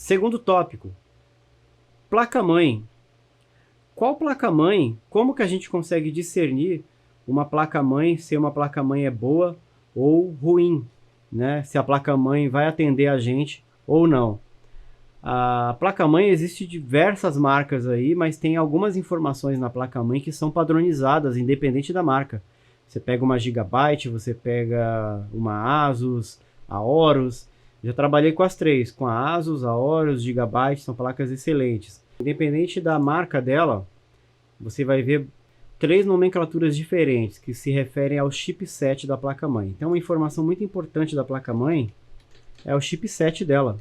Segundo tópico, placa-mãe. Qual placa-mãe? Como que a gente consegue discernir uma placa-mãe, se uma placa-mãe é boa ou ruim, né? Se a placa-mãe vai atender a gente ou não. A placa-mãe existe diversas marcas aí, mas tem algumas informações na placa-mãe que são padronizadas, independente da marca. Você pega uma Gigabyte, você pega uma Asus, a Horus. Já trabalhei com as três, com a Asus, a Horus, Gigabyte, são placas excelentes. Independente da marca dela, você vai ver três nomenclaturas diferentes que se referem ao chipset da placa-mãe. Então, uma informação muito importante da placa-mãe é o chipset dela.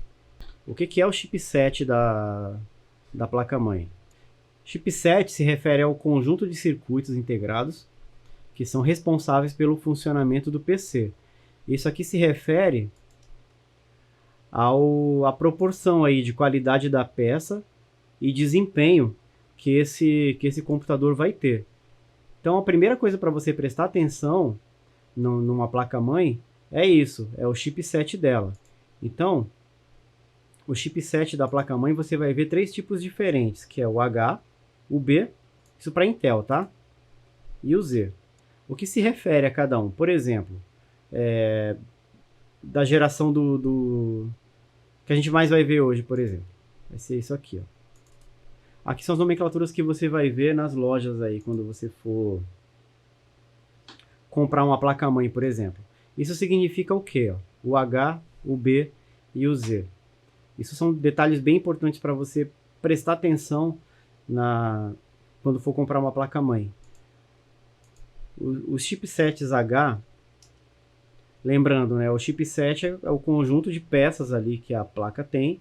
O que é o chipset da placa-mãe? Chipset se refere ao conjunto de circuitos integrados que são responsáveis pelo funcionamento do PC. Isso aqui se refere à proporção aí de qualidade da peça e desempenho que esse computador vai ter. Então, a primeira coisa para você prestar atenção numa placa-mãe é isso, é o chipset dela. Então, o chipset da placa-mãe você vai ver três tipos diferentes, que é o H, o B, isso para Intel, tá? E o Z. O que se refere a cada um? Por exemplo, da geração que a gente mais vai ver hoje, por exemplo. Vai ser isso aqui, ó. Aqui são as nomenclaturas que você vai ver nas lojas aí, quando você for comprar uma placa-mãe, por exemplo. Isso significa o quê? Ó? O H, o B e o Z. Isso são detalhes bem importantes para você prestar atenção quando for comprar uma placa-mãe. Os chipsets H, lembrando, né, o chipset é o conjunto de peças ali que a placa tem,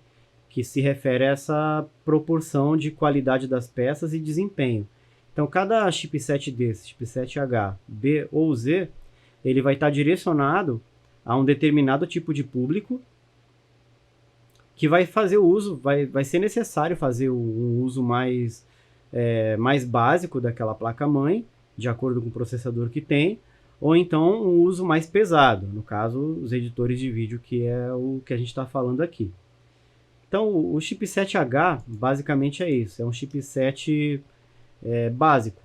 que se refere a essa proporção de qualidade das peças e desempenho. Então, cada chipset desse, chipset H, B ou Z, ele vai estar direcionado a um determinado tipo de público que vai fazer o uso, vai ser necessário fazer um uso mais básico daquela placa-mãe, de acordo com o processador que tem, ou então um uso mais pesado, no caso, os editores de vídeo, que é o que a gente está falando aqui. Então, o chipset H, basicamente é isso, é um chipset básico.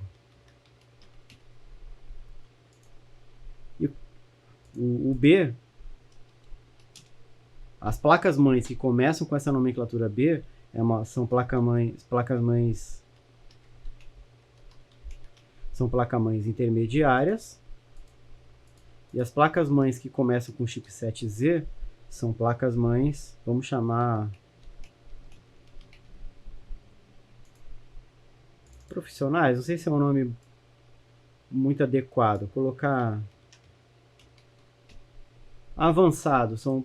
E o B, as placas-mães que começam com essa nomenclatura B, são placas-mães intermediárias, e as placas-mães que começam com chipset Z são placas-mães, vamos chamar profissionais, não sei se é um nome muito adequado, vou colocar avançado, são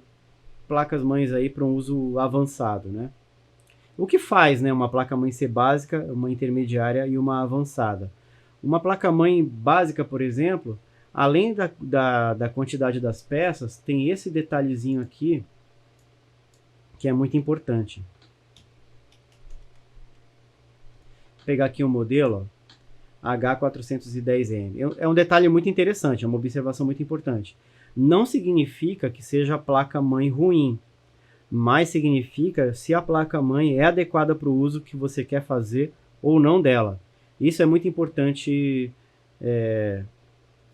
placas-mães aí para um uso avançado, né? O que faz, né, uma placa-mãe ser básica, uma intermediária e uma avançada? Uma placa-mãe básica, por exemplo, além da quantidade das peças, tem esse detalhezinho aqui que é muito importante. Vou pegar aqui um modelo, ó, H410M. É um detalhe muito interessante, é uma observação muito importante. Não significa que seja a placa-mãe ruim, mas significa se a placa-mãe é adequada para o uso que você quer fazer ou não dela. Isso é muito importante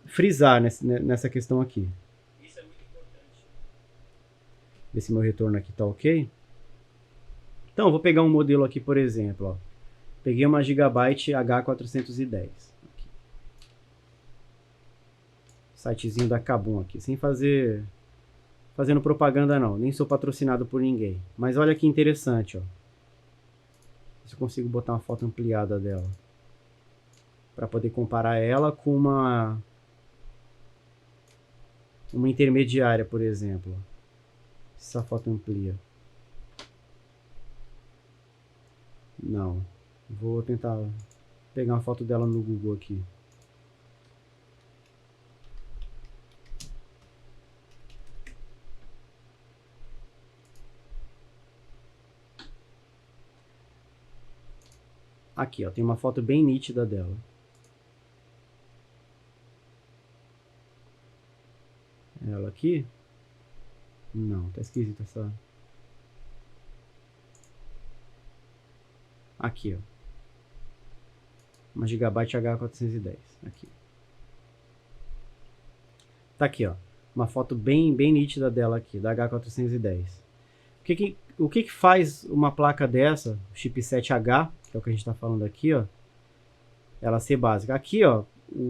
frisar nessa questão aqui. Isso é muito importante. Ver se meu retorno aqui está ok. Então, vou pegar um modelo aqui, por exemplo. Ó. Peguei uma Gigabyte H410. Aqui. Sitezinho da Kabum aqui, sem fazendo propaganda não, nem sou patrocinado por ninguém. Mas olha que interessante, ó. Se eu consigo botar uma foto ampliada dela. Para poder comparar ela com uma intermediária, por exemplo. Essa foto amplia. Não. Vou tentar pegar uma foto dela no Google aqui. Aqui, ó, tem uma foto bem nítida dela. Ela aqui? Não, tá esquisita essa. Aqui, ó. Uma Gigabyte H410. Aqui. Tá aqui, ó. Uma foto bem nítida dela aqui, da H410. O que faz uma placa dessa, chipset H, que é o que a gente está falando aqui, ó, ela ser básica? Aqui, ó,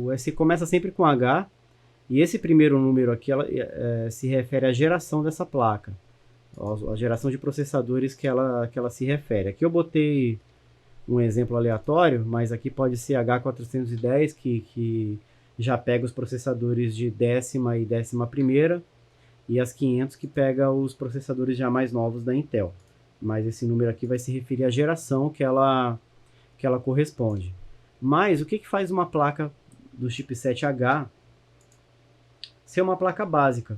você começa sempre com H, e esse primeiro número aqui se refere à geração dessa placa, a geração de processadores que ela se refere. Aqui eu botei um exemplo aleatório, mas aqui pode ser H410, que já pega os processadores de 10ª e 11ª, e as 500 que pega os processadores já mais novos da Intel. Mas esse número aqui vai se referir à geração que ela corresponde. Mas o que faz uma placa do chipset H ser uma placa básica?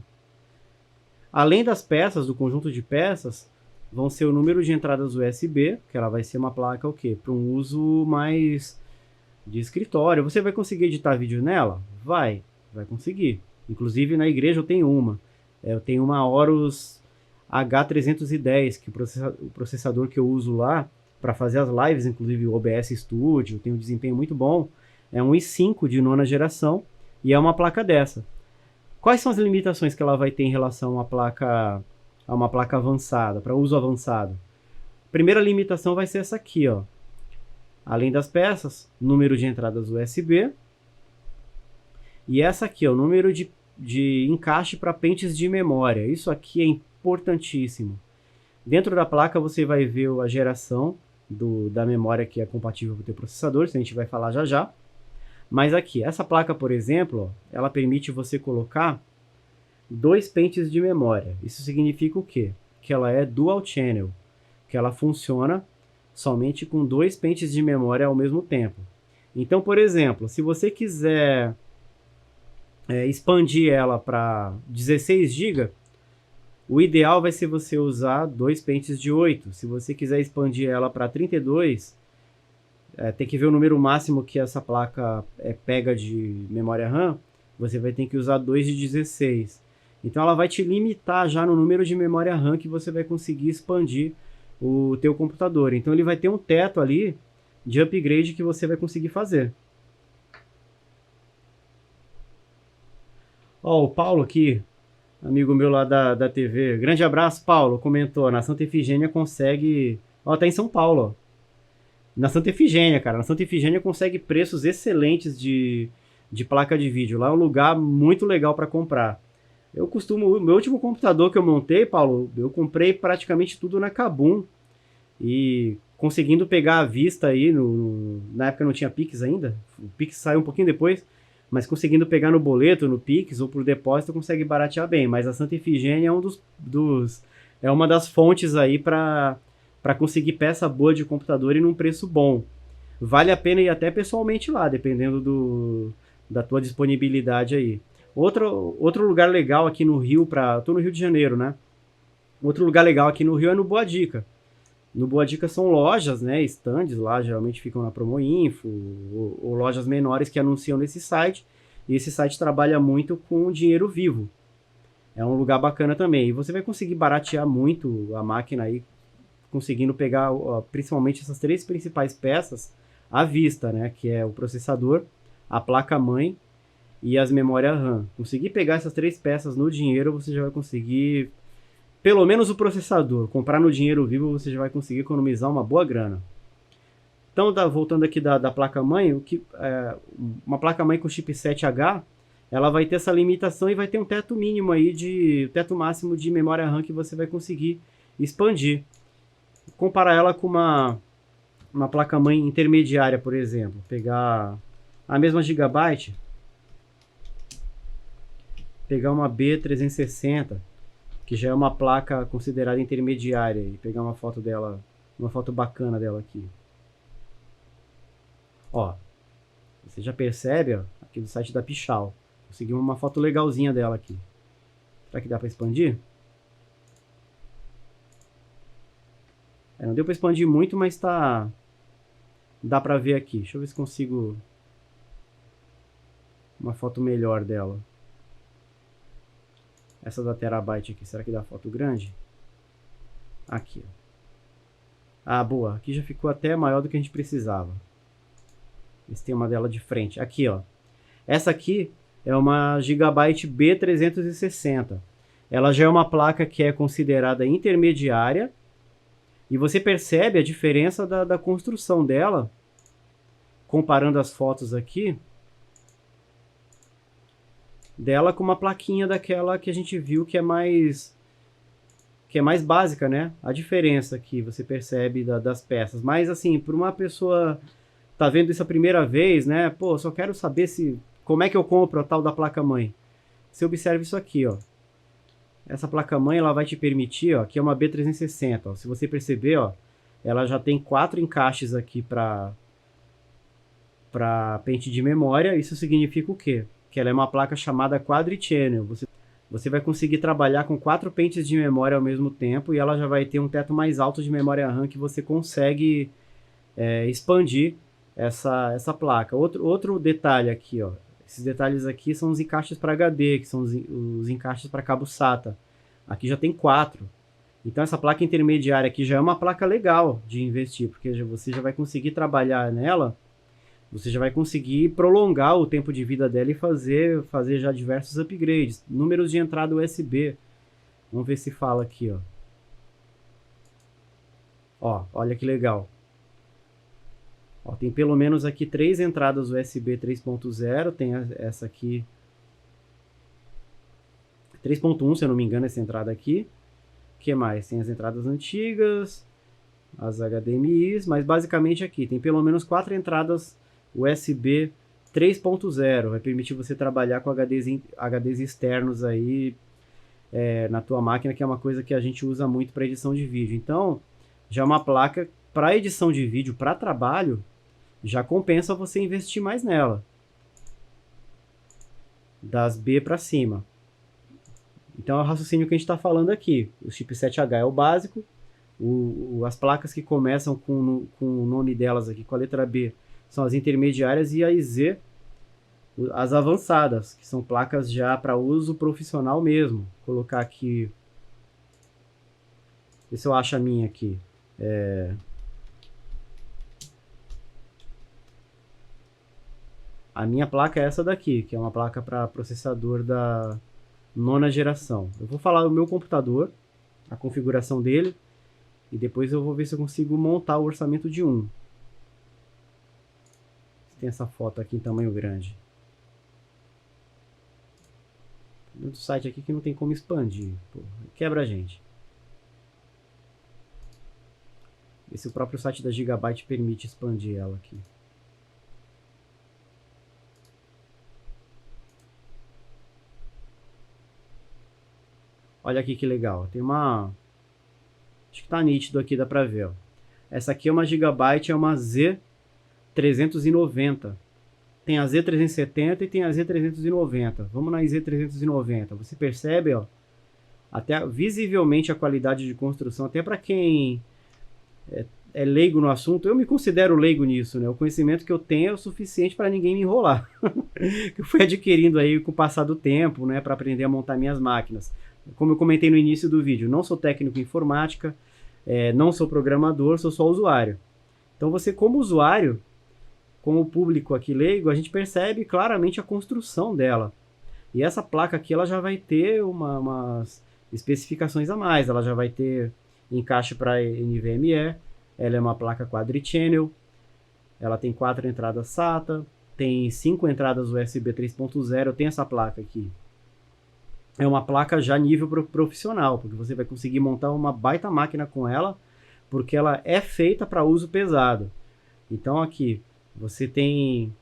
Além das peças, do conjunto de peças, vão ser o número de entradas USB, que ela vai ser uma placa o quê? Para um uso mais de escritório. Você vai conseguir editar vídeo nela? Vai conseguir. Inclusive na igreja eu tenho uma. Eu tenho uma Horus H310, que o processador que eu uso lá para fazer as lives, inclusive o OBS Studio, tem um desempenho muito bom. É um i5 de 9ª geração e é uma placa dessa. Quais são as limitações que ela vai ter em relação a uma placa avançada, para uso avançado? A primeira limitação vai ser essa aqui, ó. Além das peças, número de entradas USB. E essa aqui, ó, o número de encaixe para pentes de memória. Isso aqui é importantíssimo. Dentro da placa você vai ver a geração da memória que é compatível com o teu processador, isso a gente vai falar já já. Mas aqui, essa placa, por exemplo, ó, ela permite você colocar 2 pentes de memória. Isso significa o quê? Que ela é dual channel, que ela funciona somente com 2 pentes de memória ao mesmo tempo. Então, por exemplo, se você quiser expandir ela para 16 GB, o ideal vai ser você usar 2 pentes de 8. Se você quiser expandir ela para 32, tem que ver o número máximo que essa placa pega de memória RAM, você vai ter que usar 2 de 16. Então ela vai te limitar já no número de memória RAM que você vai conseguir expandir o teu computador. Então ele vai ter um teto ali de upgrade que você vai conseguir fazer. Ó, o Paulo aqui, amigo meu lá da TV. Grande abraço, Paulo. Comentou, na Santa Efigênia consegue... Ó, tá em São Paulo, ó. Na Santa Efigênia, cara. Na Santa Efigênia consegue preços excelentes de placa de vídeo. Lá é um lugar muito legal para comprar. Meu último computador que eu montei, Paulo, eu comprei praticamente tudo na Kabum. E conseguindo pegar à vista aí, na época não tinha Pix ainda. O Pix saiu um pouquinho depois. Mas conseguindo pegar no boleto, no Pix ou por depósito, consegue baratear bem. Mas a Santa Efigênia é uma das fontes aí para conseguir peça boa de computador e num preço bom. Vale a pena ir até pessoalmente lá, dependendo da tua disponibilidade aí. Outro lugar legal aqui no Rio, tô no Rio de Janeiro, né? Outro lugar legal aqui no Rio é no Boa Dica. No Boa Dica são lojas, né, stands lá, geralmente ficam na Promoinfo, ou lojas menores que anunciam nesse site, e esse site trabalha muito com dinheiro vivo. É um lugar bacana também, e você vai conseguir baratear muito a máquina aí, conseguindo pegar principalmente essas 3 principais peças à vista, né, que é o processador, a placa-mãe e as memórias RAM. Conseguir pegar essas 3 peças no dinheiro, você já vai conseguir... Pelo menos o processador, comprar no dinheiro vivo, você já vai conseguir economizar uma boa grana. Então, voltando aqui da placa-mãe, uma placa-mãe com chipset H, ela vai ter essa limitação e vai ter um teto mínimo aí, teto máximo de memória RAM que você vai conseguir expandir. Comparar ela com uma placa-mãe intermediária, por exemplo. Pegar a mesma Gigabyte, pegar uma B360, que já é uma placa considerada intermediária, e pegar uma foto dela, uma foto bacana dela aqui. Ó, você já percebe, ó, aqui do site da Pichau. Consegui uma foto legalzinha dela aqui. Será que dá para expandir? Não deu para expandir muito, mas dá para ver aqui. Deixa eu ver se consigo uma foto melhor dela. Essa da Terabyte aqui, será que dá foto grande? Aqui, ó. Ah, boa. Aqui já ficou até maior do que a gente precisava. Esse tem uma dela de frente. Aqui, ó. Essa aqui é uma Gigabyte B360. Ela já é uma placa que é considerada intermediária. E você percebe a diferença da construção dela. Comparando as fotos aqui. Dela com uma plaquinha daquela que a gente viu que é mais básica, né? A diferença que você percebe das peças. Mas assim, para uma pessoa tá vendo isso a primeira vez, né? Pô, só quero saber como é que eu compro a tal da placa-mãe. Você observa isso aqui, ó. Essa placa-mãe ela vai te permitir, ó, aqui é uma B360, ó. Se você perceber, ó, ela já tem 4 encaixes aqui para pente de memória. Isso significa o quê? Que ela é uma placa chamada Quadri-Channel. Você vai conseguir trabalhar com 4 pentes de memória ao mesmo tempo e ela já vai ter um teto mais alto de memória RAM que você consegue expandir essa placa. Outro detalhe aqui, ó. Esses detalhes aqui são os encaixes para HD, que são os encaixes para cabo SATA. Aqui já tem 4. Então essa placa intermediária aqui já é uma placa legal de investir, porque você já vai conseguir trabalhar nela. Você já vai conseguir prolongar o tempo de vida dela e fazer já diversos upgrades. Números de entrada USB. Vamos ver se fala aqui, ó. Ó, olha que legal. Ó, tem pelo menos aqui 3 entradas USB 3.0. Tem essa aqui 3.1, se eu não me engano, essa entrada aqui. O que mais? Tem as entradas antigas, as HDMIs, mas basicamente aqui tem pelo menos 4 entradas USB 3.0, vai permitir você trabalhar com HDs externos aí na tua máquina, que é uma coisa que a gente usa muito para edição de vídeo. Então, já é uma placa para edição de vídeo, para trabalho, já compensa você investir mais nela. Das B para cima. Então, é o raciocínio que a gente está falando aqui. O chipset H é o básico, as placas que começam com o nome delas aqui, com a letra B, são as intermediárias, e a Z, as avançadas, que são placas já para uso profissional mesmo. Vou colocar aqui, ver se eu acho a minha aqui. A minha placa é essa daqui, que é uma placa para processador da 9ª geração. Eu vou falar do meu computador, a configuração dele, e depois eu vou ver se eu consigo montar o orçamento de um. Tem essa foto aqui em tamanho grande. Tem outro site aqui que não tem como expandir. Pô, quebra a gente. Ver se o próprio site da Gigabyte permite expandir ela aqui. Olha aqui que legal. Tem uma... Acho que tá nítido aqui, dá pra ver. Ó. Essa aqui é uma Gigabyte, é uma Z390. Tem a Z370 e tem a Z390. Vamos na Z390. Você percebe, ó, até visivelmente a qualidade de construção, até para quem é leigo no assunto. Eu me considero leigo nisso, né? O conhecimento que eu tenho é o suficiente para ninguém me enrolar. Que eu fui adquirindo aí com o passar do tempo, né, para aprender a montar minhas máquinas. Como eu comentei no início do vídeo, não sou técnico em informática, não sou programador, sou só usuário. Então você, como usuário, como público aqui leigo, a gente percebe claramente a construção dela. E essa placa aqui ela já vai ter umas especificações a mais. Ela já vai ter encaixe para NVMe, ela é uma placa Quadri-Channel, ela tem 4 entradas SATA, tem 5 entradas USB 3.0, tem essa placa aqui. É uma placa já nível profissional, porque você vai conseguir montar uma baita máquina com ela, porque ela é feita para uso pesado. Então aqui, você tem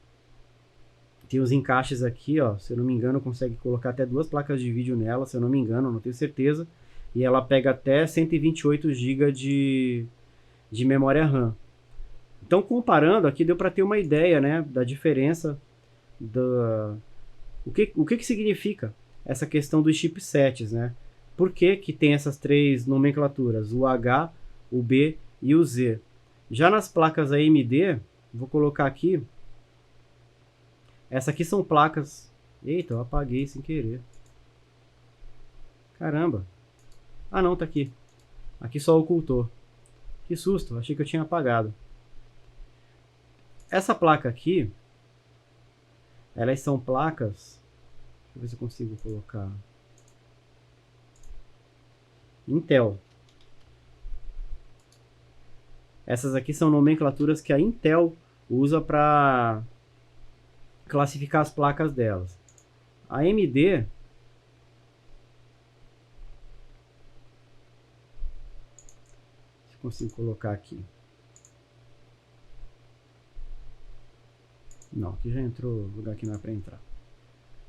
os encaixes aqui, ó, se eu não me engano, consegue colocar até 2 placas de vídeo nela, se eu não me engano, não tenho certeza. E ela pega até 128 GB de memória RAM. Então, comparando, aqui deu para ter uma ideia, né, da diferença, o que significa essa questão dos chipsets, né? Por que tem essas 3 nomenclaturas, o H, o B e o Z? Já nas placas AMD, vou colocar aqui, essa aqui são placas... Eita, eu apaguei sem querer. Caramba. Ah não, tá aqui. Aqui só ocultou. Que susto, achei que eu tinha apagado. Essa placa aqui, elas são placas... Deixa eu ver se eu consigo colocar... Intel. Essas aqui são nomenclaturas que a Intel usa para classificar as placas delas. A AMD... Se consigo colocar aqui. Não, aqui já entrou lugar que não é para entrar.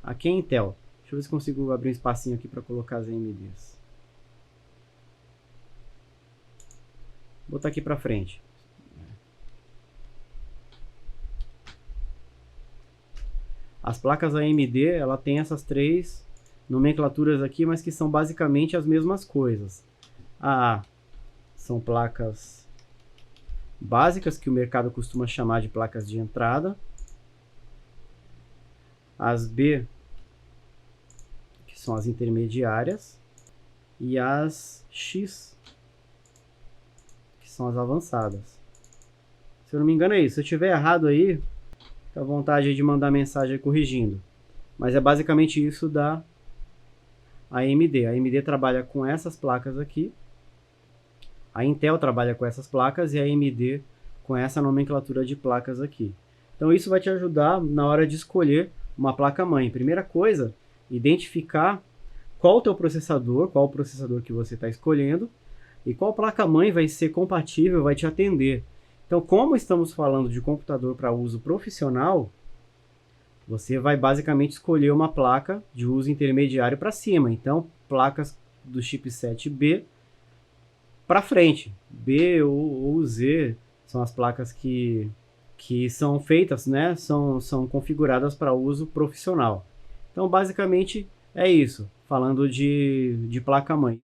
Aqui é Intel. Deixa eu ver se consigo abrir um espacinho aqui para colocar as AMDs. Vou botar aqui para frente. As placas AMD, ela tem essas três nomenclaturas aqui, mas que são basicamente as mesmas coisas. A são placas básicas, que o mercado costuma chamar de placas de entrada. As B, que são as intermediárias. E as X, que são as avançadas. Se eu não me engano é isso. Se eu estiver errado aí, fica à vontade de mandar mensagem corrigindo. Mas é basicamente isso da AMD. A AMD trabalha com essas placas aqui. A Intel trabalha com essas placas e a AMD com essa nomenclatura de placas aqui. Então isso vai te ajudar na hora de escolher uma placa-mãe. Primeira coisa, identificar qual o teu processador, qual o processador que você está escolhendo e qual placa-mãe vai ser compatível, vai te atender. Então, como estamos falando de computador para uso profissional, você vai basicamente escolher uma placa de uso intermediário para cima. Então, placas do chipset B para frente. B ou Z são as placas que são feitas, né? São configuradas para uso profissional. Então, basicamente, é isso, falando de placa-mãe.